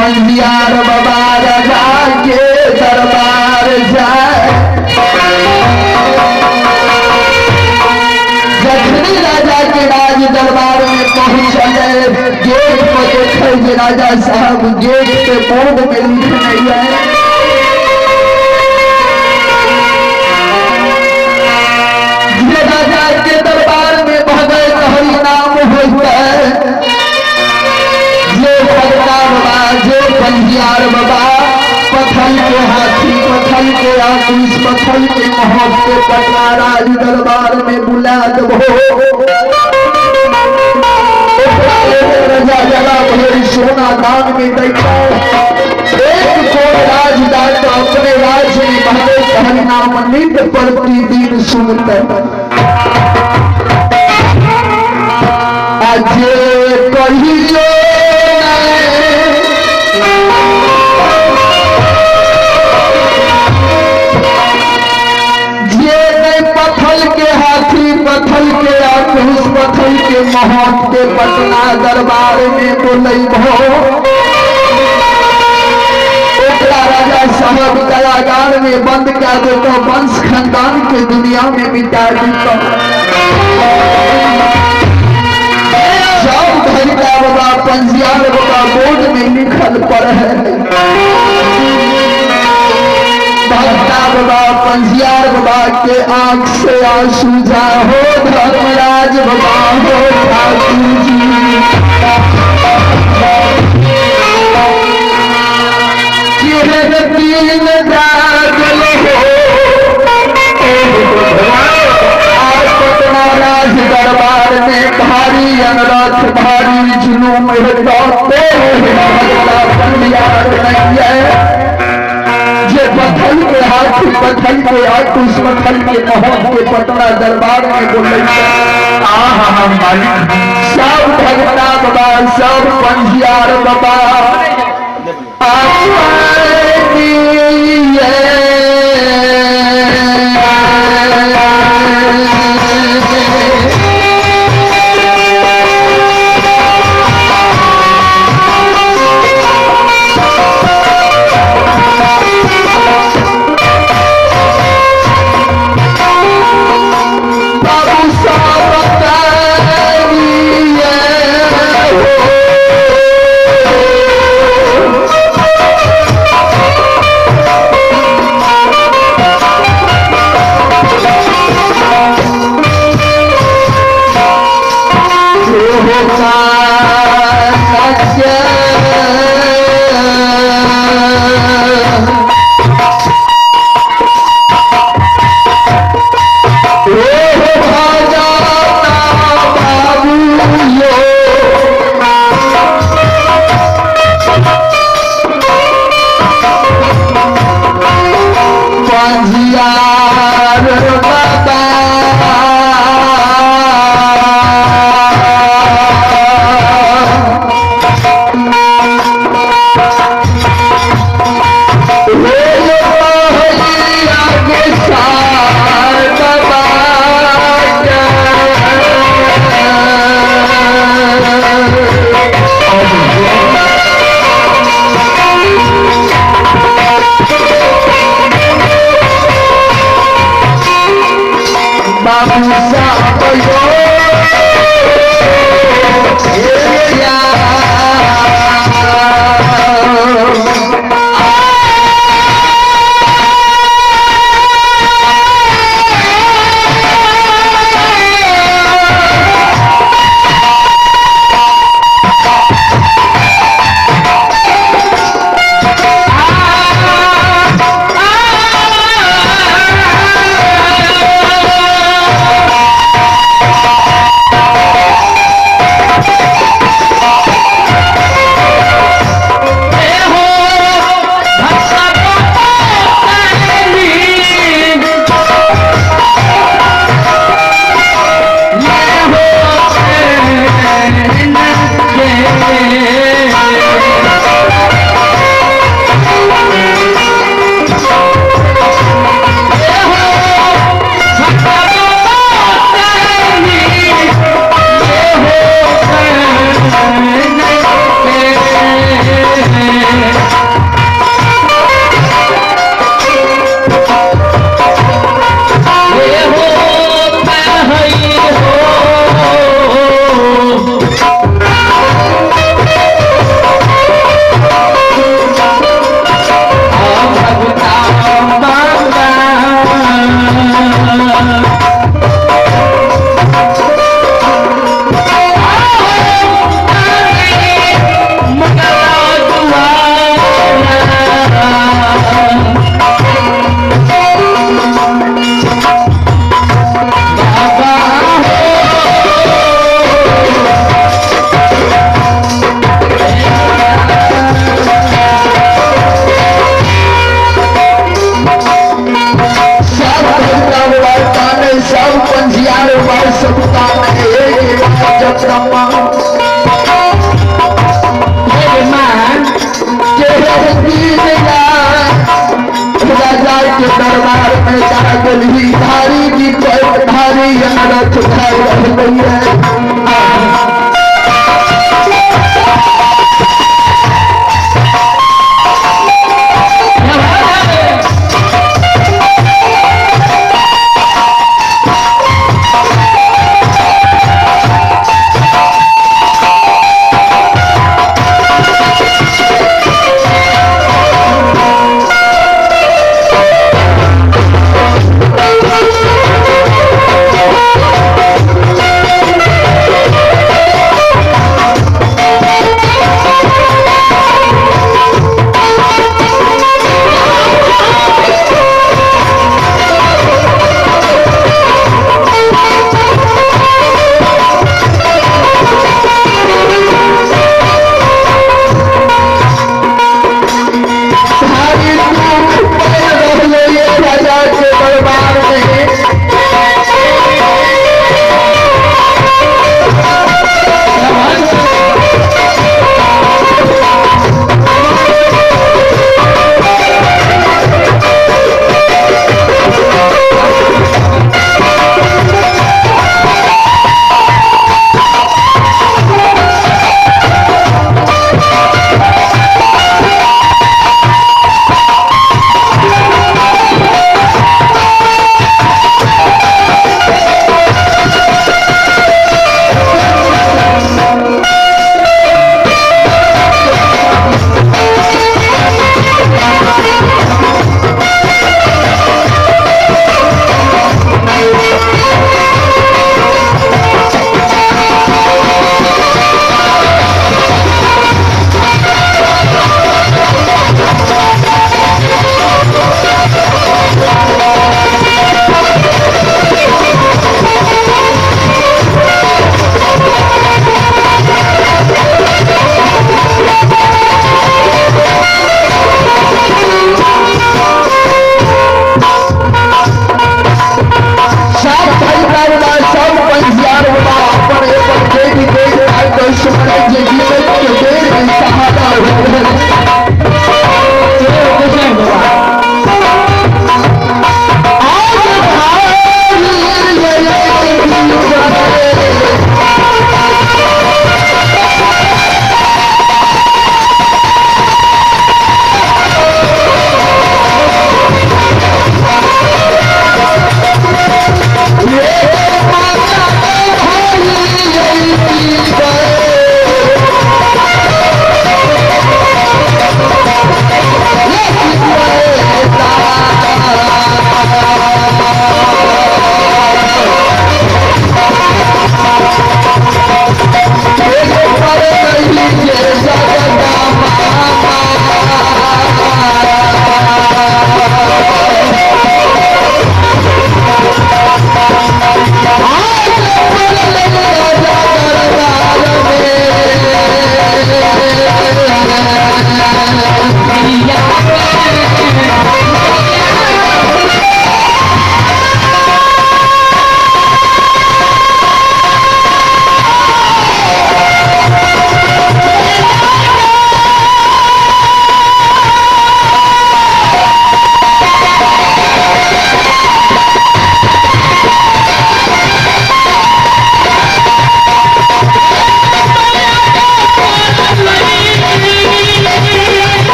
पंजियार बाबा राजा के दरबार जाए। जखनी राजा के राज दरबार में पहुंचल, गेट पर देखे राजा साहब गेट पे बोर्ड में लिख नहीं है राजा के दरबार में भगत हरि नाम होता है। ये भगता बाबा, ये पंजियार बाबा, पत्थल के हाथी, पत्थल के आकुश, पत्थल के महब के पटना राज दरबार में बुला दबो। राजा जला भरी सोना दान में देखा, एक को राजदान अपने राज्य में भगत हरि नाम नित्य प्रतिदिन सुनते। अजे कहियो ये नहीं पत्थल के हाथी, पत्थल के आकुश, पत्थल के महत के पटना दरबार में बोल राजा साहब कारागार में बंद कर देता, वंश खानदान के दुनिया में मिटा देता। जब भगता बाबा पंजियार बाबा बोर्ड में लिखल पर है, भगता बाबा पंजियार बाबा के आंख से आंसू जा हो, धर्मराज बाबा हो ठाकुर जी। तीन जागल हो आज पटना राज दरबार में भारी अनरथ, भारी जुलूम जे पत्थल के हाथी, पत्थल के आकुश, पत्थल के महल के पटना दरबार में बोले सब भगता बाबा, सब पंजियार बाबा राजा के दरबार में जागल ही धारी की धारी अनरथ उठाई रह गई है।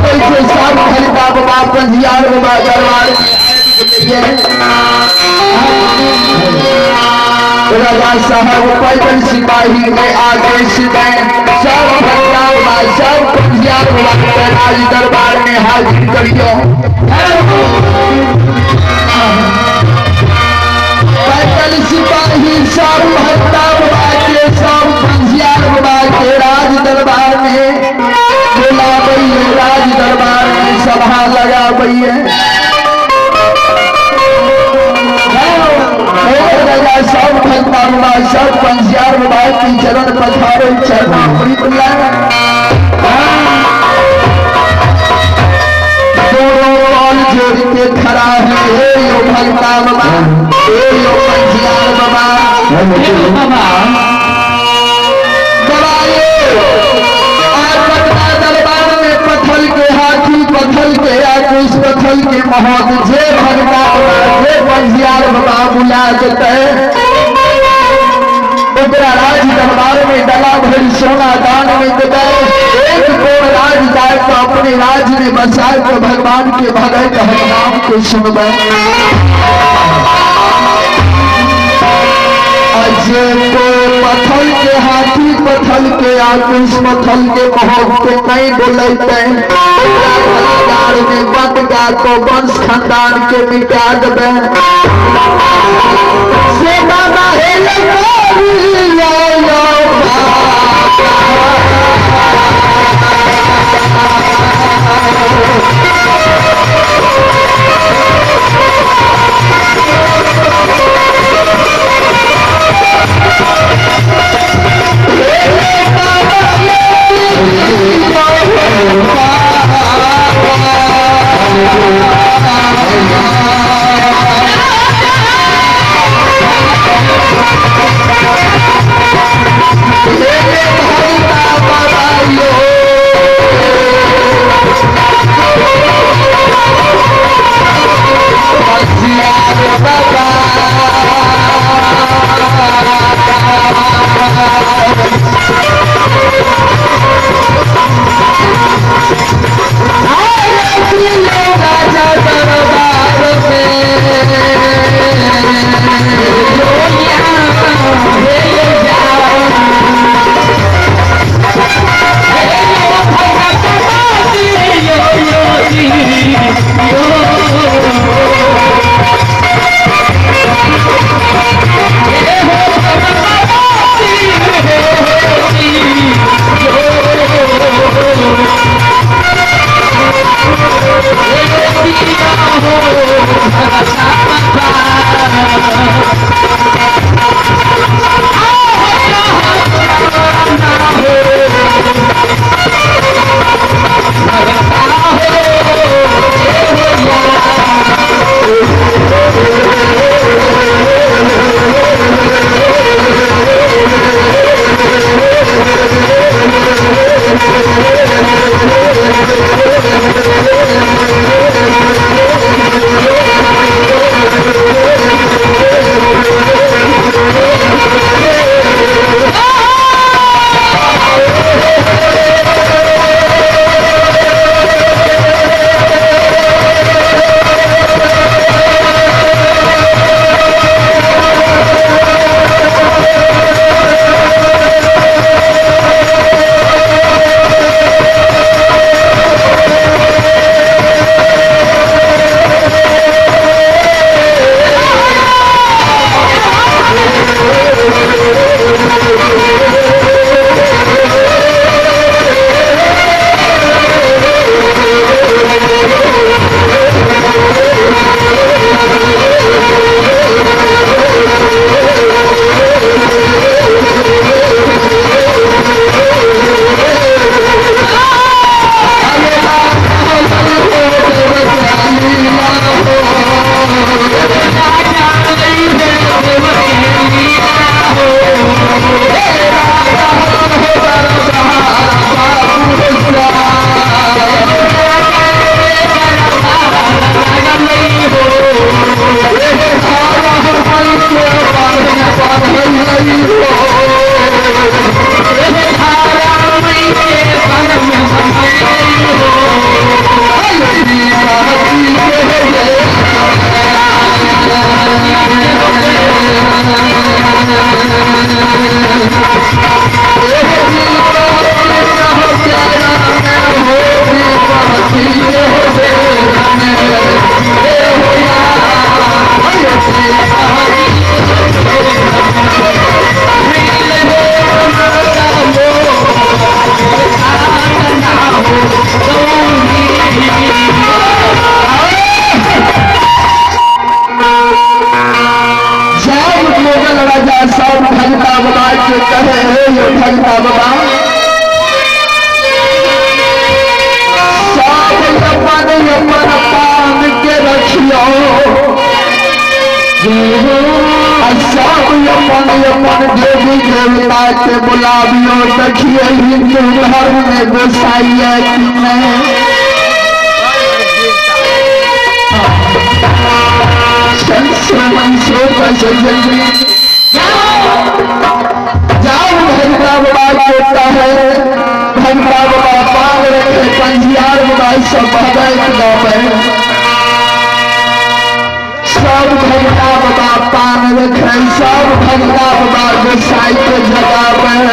कैसे सब खरीदा बाबा पंजियार बाबा दरबार राजा साहब पैदल सिपाही में आदेश दें सब खरीदा बाबा सब पंजियार बाबा राज दरबार में हाजिर करियो। पैदल सिपाही सब खरीदा बाबा के सब पंजियार बाबा के राज दरबार में राज दरबार में सभा लगा राजा सब भगवान सब पंजियार बाबा की चरण पधारे चरणामृत दोनों जोड़ के खड़ा है हे यो भगता बाबा हे यो पंजियार बाबा पत्थल के महत जे भगता जे पंजियार बाबा बुला देते राज दरबार में डला भरी सोना दान में देते एक कोण राज दाय तो अपने राज में बसाए तो भगवान के भगत नाम को सुनबे अजय को पत्थल के हाथी पत्थल के आकुश पत्थल के महत के नहीं बोलते में बंद का को वंश खानदान के मिटा देवे से बाबा हे भगता बाबा सब अपन अपन पान के रखियो, सब अपन अपन देवी देवता के बुलावियो। देखिए हिंदू धर्म में गोसाई है कि नहीं, जाओ भगता बाबा होता है, भगता बाबा पाग रखे पंजियार बाबा सब गावे, सब भगता बाबा पान रखे, सब भगता बाबा गोसाई के जगावे।